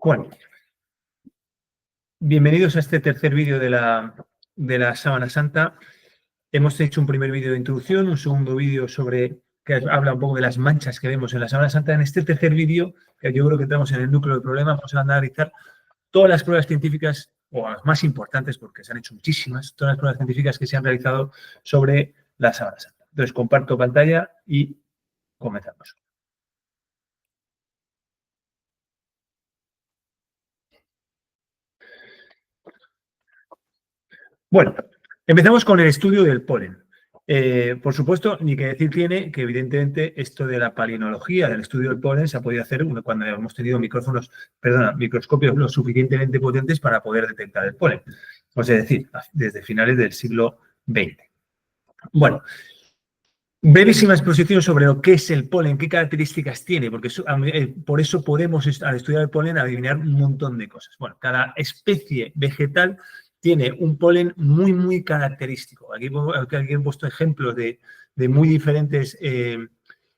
Bueno, bienvenidos a este tercer vídeo de la Sábana Santa. Hemos hecho un primer vídeo de introducción, un segundo vídeo que habla un poco de las manchas que vemos en la Sábana Santa. En este tercer vídeo, que yo creo que entramos en el núcleo del problema, vamos a analizar todas las pruebas científicas, o las más importantes, porque se han hecho muchísimas, todas las pruebas científicas que se han realizado sobre la Sábana Santa. Entonces, comparto pantalla y comenzamos. Bueno, empezamos con el estudio del polen. Por supuesto, ni que decir tiene que evidentemente esto de la palinología, del estudio del polen, se ha podido hacer cuando hemos tenido microscopios lo suficientemente potentes para poder detectar el polen. Es decir, desde finales del siglo XX. Bueno, brevísima exposición sobre lo que es el polen, qué características tiene, porque por eso podemos, al estudiar el polen, adivinar un montón de cosas. Bueno, cada especie vegetal tiene un polen muy, muy característico. Aquí he puesto ejemplos de muy diferentes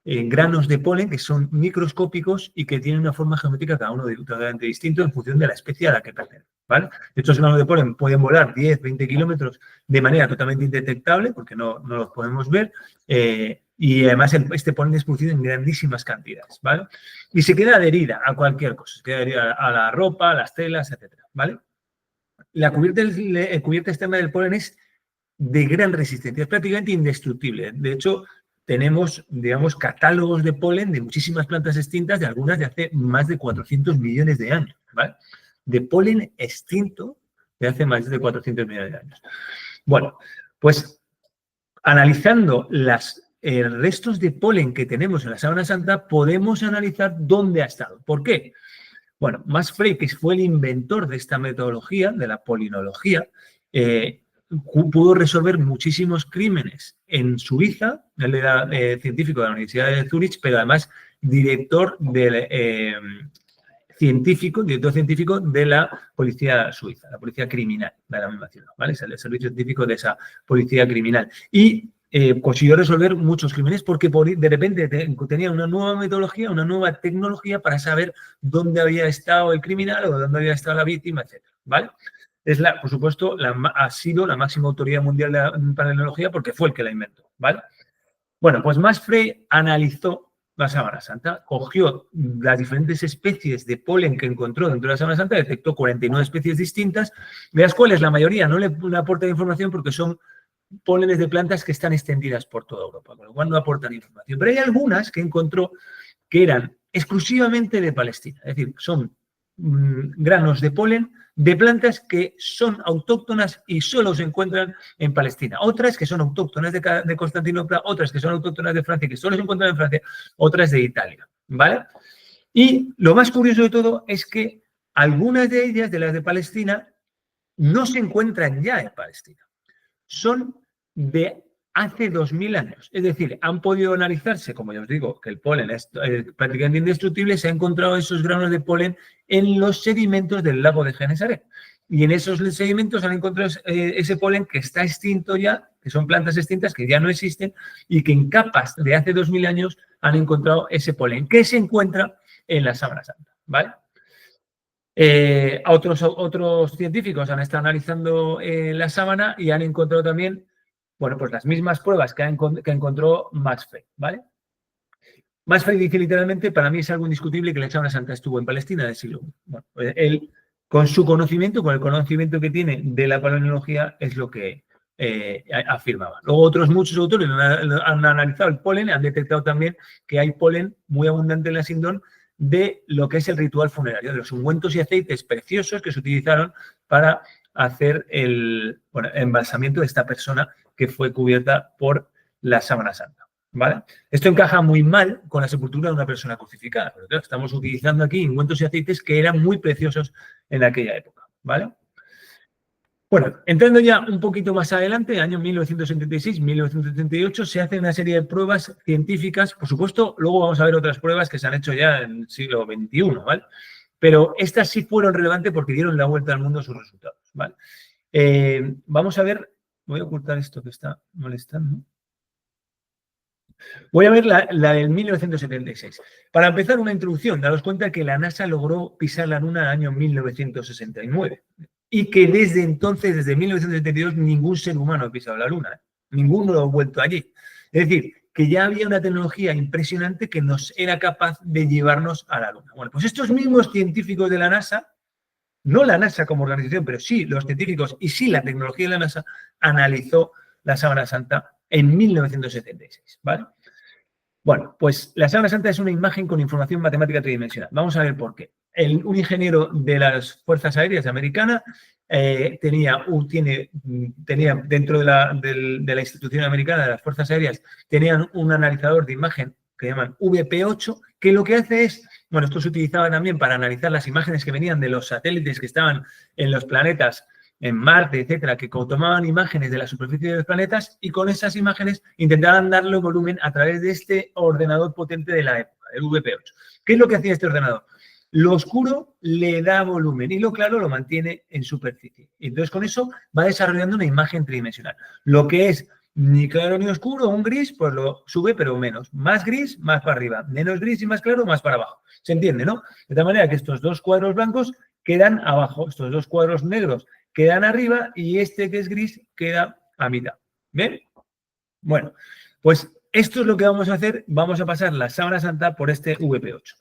granos de polen que son microscópicos y que tienen una forma geométrica cada uno totalmente distinto en función de la especie a la que pertenece. ¿Vale? Estos granos de polen pueden volar 10, 20 kilómetros de manera totalmente indetectable porque no los podemos ver y además este polen es producido en grandísimas cantidades. ¿Vale? Y se queda adherida a cualquier cosa, se queda adherida a la ropa, a las telas, etcétera. ¿Vale? La cubierta externa del polen es de gran resistencia, es prácticamente indestructible. De hecho, tenemos, digamos, catálogos de polen de muchísimas plantas extintas, de algunas de hace más de 400 millones de años, ¿vale? De polen extinto de hace más de 400 millones de años. Bueno, pues analizando los restos de polen que tenemos en la Sábana Santa, podemos analizar dónde ha estado. ¿Por qué? Bueno, Max Frey, que fue el inventor de esta metodología, de la polinología, pudo resolver muchísimos crímenes en Suiza. Él era científico de la Universidad de Zúrich, pero además director científico de la policía suiza, la policía criminal de la misma ciudad, ¿vale? Es el servicio científico de esa policía criminal. Y consiguió resolver muchos crímenes porque de repente tenía una nueva metodología, una nueva tecnología para saber dónde había estado el criminal o dónde había estado la víctima, etc. ¿Vale? Por supuesto, ha sido la máxima autoridad mundial de paleontología porque fue el que la inventó. ¿Vale? Bueno, pues Max Frey analizó la Sábana Santa, cogió las diferentes especies de polen que encontró dentro de la Sábana Santa, detectó 49 especies distintas, de las cuales la mayoría no le aporta información porque son pólenes de plantas que están extendidas por toda Europa, con lo cual no aportan información. Pero hay algunas que encontró que eran exclusivamente de Palestina, es decir, son granos de polen de plantas que son autóctonas y solo se encuentran en Palestina. Otras que son autóctonas de Constantinopla, otras que son autóctonas de Francia, que solo se encuentran en Francia, otras de Italia. ¿Vale? Y lo más curioso de todo es que algunas de ellas, de las de Palestina, no se encuentran ya en Palestina. Son de hace 2000 años. Es decir, han podido analizarse, como ya os digo, que el polen es prácticamente indestructible, se han encontrado esos granos de polen en los sedimentos del lago de Genesaret. Y en esos sedimentos han encontrado ese polen que está extinto ya, que son plantas extintas que ya no existen y que en capas de hace 2000 años han encontrado ese polen que se encuentra en la Sábana Santa. ¿Vale? Otros científicos han estado analizando la sábana y han encontrado también, bueno, pues las mismas pruebas que encontró Max Frey, ¿vale? Max Frey dice literalmente, para mí es algo indiscutible que la Sábana Santa estuvo en Palestina del siglo I. Bueno, pues él, con su conocimiento, con el conocimiento que tiene de la paleontología, es lo que afirmaba. Luego muchos autores han analizado el polen, han detectado también que hay polen muy abundante en la Sindón de lo que es el ritual funerario, de los ungüentos y aceites preciosos que se utilizaron para hacer el embalsamiento de esta persona que fue cubierta por la Sábana Santa. ¿Vale? Esto encaja muy mal con la sepultura de una persona crucificada, pero claro, estamos utilizando aquí ungüentos y aceites que eran muy preciosos en aquella época. ¿Vale? Bueno, entrando ya un poquito más adelante, año 1976-1978, se hace una serie de pruebas científicas. Por supuesto, luego vamos a ver otras pruebas que se han hecho ya en el siglo XXI, ¿vale? Pero estas sí fueron relevantes porque dieron la vuelta al mundo sus resultados, ¿vale? Vamos a ver, voy a ocultar esto que está molestando. Voy a ver la del 1976. Para empezar, una introducción. Daros cuenta que la NASA logró pisar la Luna en el año 1969 y que desde entonces, desde 1972, ningún ser humano ha pisado la Luna. Ninguno lo ha vuelto allí. Es decir, que ya había una tecnología impresionante que nos era capaz de llevarnos a la Luna. Bueno, pues estos mismos científicos de la NASA, no la NASA como organización, pero sí los científicos y sí la tecnología de la NASA, analizó la Sábana Santa en 1976, ¿vale? Bueno, pues la Sábana Santa es una imagen con información matemática tridimensional. Vamos a ver por qué. Un ingeniero de las Fuerzas Aéreas Americanas tenía dentro de la institución americana de las Fuerzas Aéreas, tenían un analizador de imagen que llaman VP8, que lo que hace es, bueno, esto se utilizaba también para analizar las imágenes que venían de los satélites que estaban en los planetas, en Marte, etcétera, que tomaban imágenes de la superficie de los planetas y con esas imágenes intentaban darle volumen a través de este ordenador potente de la época, el VP8. ¿Qué es lo que hacía este ordenador? Lo oscuro le da volumen y lo claro lo mantiene en superficie. Y entonces con eso va desarrollando una imagen tridimensional. Lo que es ni claro ni oscuro, un gris, pues lo sube pero menos. Más gris, más para arriba. Menos gris y más claro, más para abajo. ¿Se entiende, no? De tal manera que estos dos cuadros blancos quedan abajo, estos dos cuadros negros quedan arriba y este que es gris queda a mitad. ¿Ven? Bueno, pues esto es lo que vamos a hacer. Vamos a pasar la Sábana Santa por este VP8.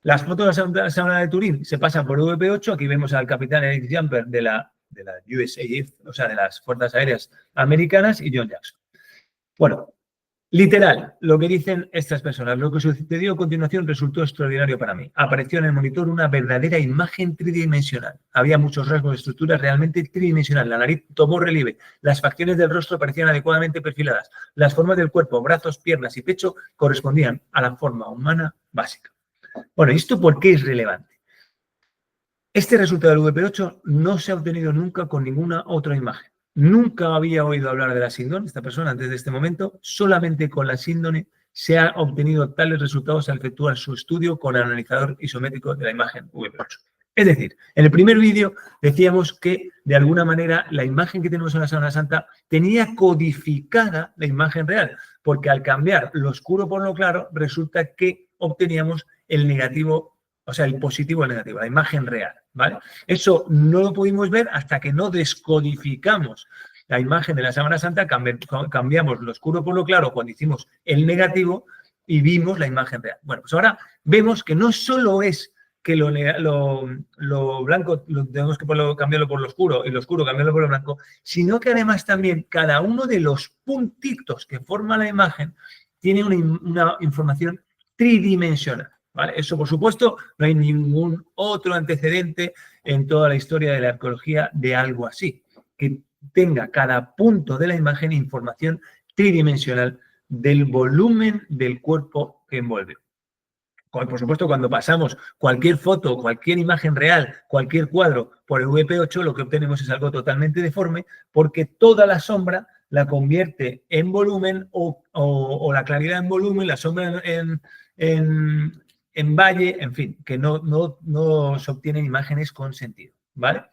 Las fotos de la Sábana de Turín se pasan por VP8. Aquí vemos al capitán Eric Jumper de la USAF, o sea, de las Fuerzas Aéreas Americanas, y John Jackson. Bueno, literal, lo que dicen estas personas. Lo que sucedió a continuación resultó extraordinario para mí. Apareció en el monitor una verdadera imagen tridimensional. Había muchos rasgos de estructura realmente tridimensional. La nariz tomó relieve. Las facciones del rostro parecían adecuadamente perfiladas. Las formas del cuerpo, brazos, piernas y pecho correspondían a la forma humana básica. Bueno, ¿y esto por qué es relevante? Este resultado del VP8 no se ha obtenido nunca con ninguna otra imagen. Nunca había oído hablar de la síndrome, esta persona, antes de este momento. Solamente con la síndrome se han obtenido tales resultados al efectuar su estudio con el analizador isométrico de la imagen VP8. Es decir, en el primer vídeo decíamos que, de alguna manera, la imagen que tenemos en la Sábana Santa tenía codificada la imagen real, porque al cambiar lo oscuro por lo claro, resulta que obteníamos el negativo, o sea, el positivo o el negativo, la imagen real, ¿vale? Eso no lo pudimos ver hasta que no descodificamos la imagen de la Sábana Santa, cambiamos lo oscuro por lo claro cuando hicimos el negativo y vimos la imagen real. Bueno, pues ahora vemos que no solo es que lo blanco tenemos que cambiarlo por lo oscuro y lo oscuro cambiarlo por lo blanco, sino que además también cada uno de los puntitos que forma la imagen tiene una información tridimensional, ¿vale? Eso, por supuesto, no hay ningún otro antecedente en toda la historia de la arqueología de algo así, que tenga cada punto de la imagen información tridimensional del volumen del cuerpo que envuelve. Por supuesto, cuando pasamos cualquier foto, cualquier imagen real, cualquier cuadro por el VP8, lo que obtenemos es algo totalmente deforme porque toda la sombra la convierte en volumen o la claridad en volumen, la sombra en valle, en fin, que no se obtienen imágenes con sentido, ¿vale?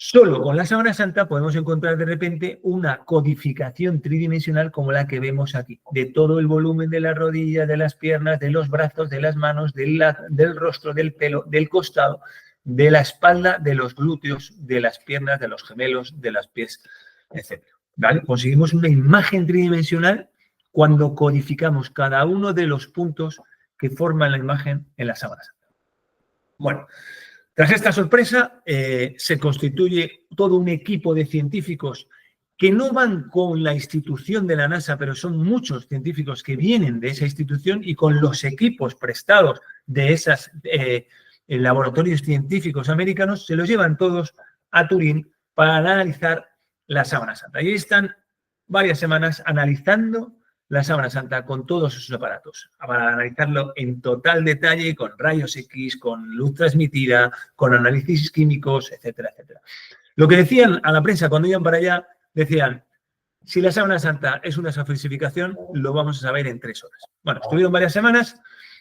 Solo con la Sábana Santa podemos encontrar de repente una codificación tridimensional como la que vemos aquí, de todo el volumen de la rodilla, de las piernas, de los brazos, de las manos, del rostro, del pelo, del costado, de la espalda, de los glúteos, de las piernas, de los gemelos, de los pies, etc. ¿Vale? Conseguimos una imagen tridimensional cuando codificamos cada uno de los puntos que forman la imagen en la Sábana Santa. Bueno, tras esta sorpresa, se constituye todo un equipo de científicos que no van con la institución de la NASA, pero son muchos científicos que vienen de esa institución y con los equipos prestados de esos laboratorios científicos americanos, se los llevan todos a Turín para analizar la Sábana Santa. Y ahí están varias semanas analizando la Sábana Santa con todos sus aparatos, para analizarlo en total detalle, con rayos X, con luz transmitida, con análisis químicos, etcétera, etcétera. Lo que decían a la prensa cuando iban para allá, decían, si la Sábana Santa es una falsificación, lo vamos a saber en 3 horas. Bueno, estuvieron varias semanas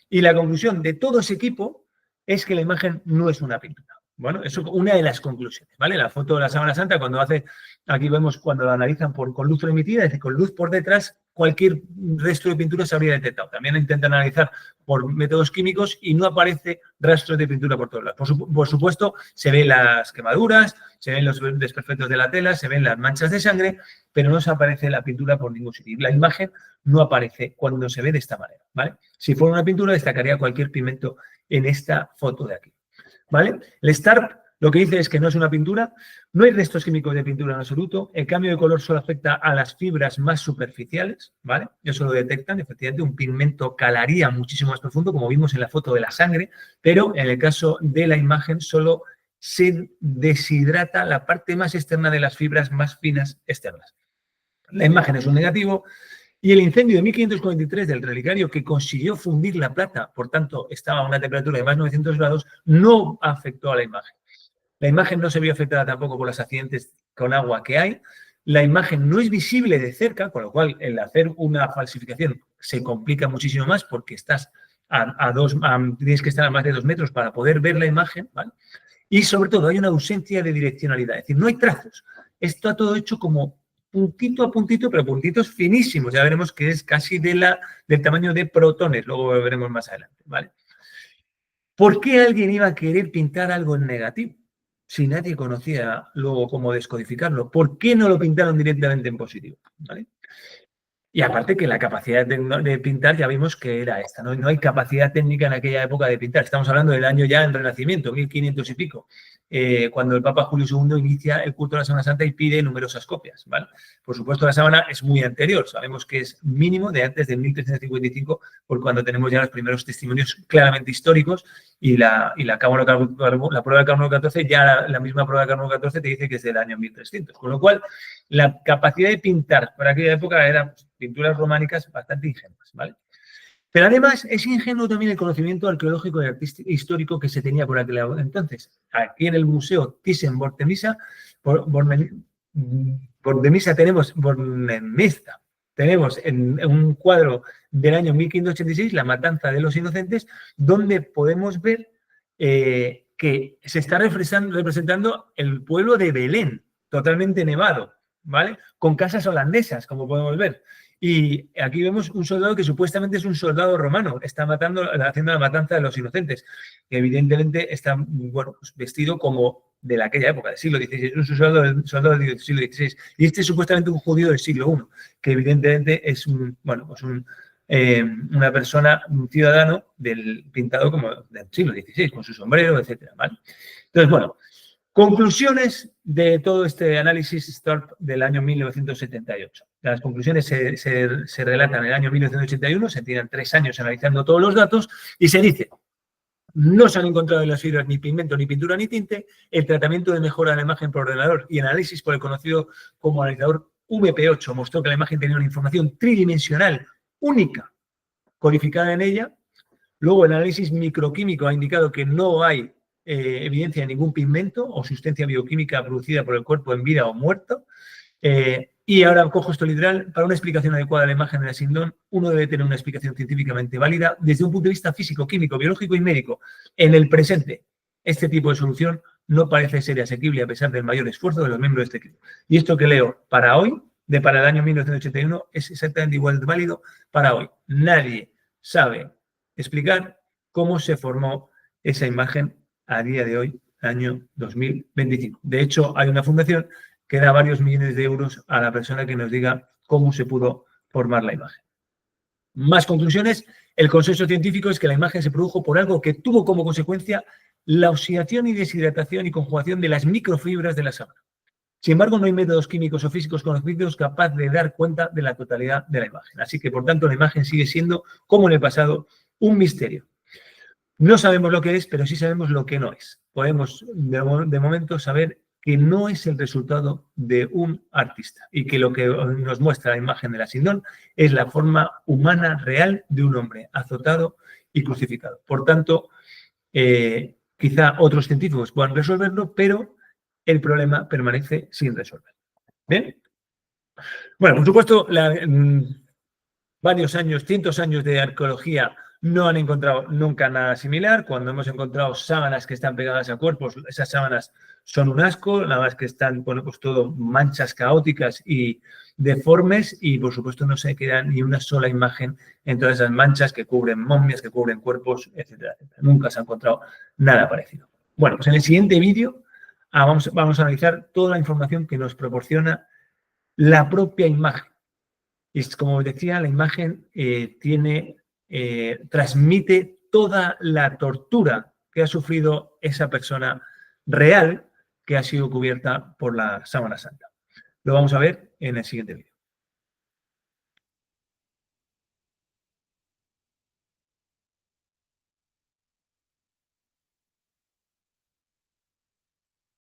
y la conclusión de todo ese equipo es que la imagen no es una pintura. Bueno, eso es una de las conclusiones, ¿vale? La foto de la Sábana Santa, aquí vemos cuando la analizan con luz transmitida, es decir, con luz por detrás, cualquier resto de pintura se habría detectado. También intentan analizar por métodos químicos y no aparece rastros de pintura por todos lados. Por supuesto, se ven las quemaduras, se ven los desperfectos de la tela, se ven las manchas de sangre, pero no se aparece la pintura por ningún sitio. La imagen no aparece cuando se ve de esta manera, ¿vale? Si fuera una pintura, destacaría cualquier pigmento en esta foto de aquí, ¿vale? El STARP lo que dice es que no es una pintura, no hay restos químicos de pintura en absoluto, el cambio de color solo afecta a las fibras más superficiales, ¿vale? Eso lo detectan, efectivamente, un pigmento calaría muchísimo más profundo, como vimos en la foto de la sangre, pero en el caso de la imagen solo se deshidrata la parte más externa de las fibras más finas externas. La imagen es un negativo, y el incendio de 1543 del relicario, que consiguió fundir la plata, por tanto, estaba a una temperatura de más 900 grados, no afectó a la imagen. La imagen no se vio afectada tampoco por los accidentes con agua que hay. La imagen no es visible de cerca, con lo cual el hacer una falsificación se complica muchísimo más porque estás tienes que estar a más de 2 metros para poder ver la imagen, ¿vale? Y sobre todo hay una ausencia de direccionalidad, es decir, no hay trazos. Está todo hecho como puntito a puntito, pero puntitos finísimos. Ya veremos que es casi del tamaño de protones, luego lo veremos más adelante, ¿vale? ¿Por qué alguien iba a querer pintar algo en negativo si nadie conocía luego cómo descodificarlo? ¿Por qué no lo pintaron directamente en positivo? ¿Vale? Y aparte que la capacidad de pintar ya vimos que era esta, ¿no? No hay capacidad técnica en aquella época de pintar. Estamos hablando del año ya en Renacimiento, 1500 y pico, cuando el Papa Julio II inicia el culto de la Sábana Santa y pide numerosas copias, ¿vale? Por supuesto, la sábana es muy anterior. Sabemos que es mínimo de antes de 1355, por cuando tenemos ya los primeros testimonios claramente históricos y la prueba de carbono 14, ya la misma prueba de carbono 14 te dice que es del año 1300. Con lo cual, la capacidad de pintar para aquella época era pinturas románicas bastante ingenuas, ¿vale? Pero además es ingenuo también el conocimiento arqueológico y histórico que se tenía por aquel entonces. Aquí en el Museo Thyssen-Bornemisza tenemos en un cuadro del año 1586, La Matanza de los Inocentes, donde podemos ver que se está representando el pueblo de Belén, totalmente nevado, ¿vale? Con casas holandesas, como podemos ver. Y aquí vemos un soldado que supuestamente es un soldado romano, está haciendo la matanza de los inocentes, que evidentemente está, bueno, pues vestido como de aquella época, del siglo XVI, un soldado del siglo XVI. Y este es supuestamente un judío del siglo I, que evidentemente es una persona, un ciudadano pintado como del siglo XVI, con su sombrero, etcétera, ¿vale? Entonces, bueno, conclusiones de todo este análisis STARP del año 1978. Las conclusiones se relatan en el año 1981, se tienen 3 años analizando todos los datos y se dice: no se han encontrado en las fibras ni pigmento, ni pintura, ni tinte. El tratamiento de mejora de la imagen por ordenador y análisis por el conocido como analizador VP8 mostró que la imagen tenía una información tridimensional única codificada en ella. Luego, el análisis microquímico ha indicado que no hay evidencia de ningún pigmento o sustancia bioquímica producida por el cuerpo en vida o muerto. Y ahora cojo esto literal: para una explicación adecuada de la imagen de la Sindón, uno debe tener una explicación científicamente válida desde un punto de vista físico, químico, biológico y médico. En el presente, este tipo de solución no parece ser asequible a pesar del mayor esfuerzo de los miembros de este equipo. Y esto que leo para hoy, para el año 1981, es exactamente igual de válido para hoy. Nadie sabe explicar cómo se formó esa imagen a día de hoy, año 2025. De hecho, hay una fundación que da varios millones de euros a la persona que nos diga cómo se pudo formar la imagen. Más conclusiones: el consenso científico es que la imagen se produjo por algo que tuvo como consecuencia la oxidación y deshidratación y conjugación de las microfibras de la sábana. Sin embargo, no hay métodos químicos o físicos conocidos capaces de dar cuenta de la totalidad de la imagen. Así que, por tanto, la imagen sigue siendo, como en el pasado, un misterio. No sabemos lo que es, pero sí sabemos lo que no es. Podemos, de momento, saber que no es el resultado de un artista y que lo que nos muestra la imagen de la Sindón es la forma humana real de un hombre azotado y crucificado. Por tanto, quizá otros científicos puedan resolverlo, pero el problema permanece sin resolver. ¿Bien? Bueno, por supuesto, varios años, cientos de años de arqueología No han encontrado nunca nada similar. Cuando hemos encontrado sábanas que están pegadas a cuerpos, esas sábanas son un asco, nada más que están, bueno, pues todo manchas caóticas y deformes y, por supuesto, no se queda ni una sola imagen en todas esas manchas que cubren momias, que cubren cuerpos, etcétera, etcétera. Nunca se ha encontrado nada parecido. Bueno, pues en el siguiente vídeo vamos a analizar toda la información que nos proporciona la propia imagen. Y como os decía, la imagen transmite toda la tortura que ha sufrido esa persona real que ha sido cubierta por la sábana santa. Lo vamos a ver en el siguiente vídeo.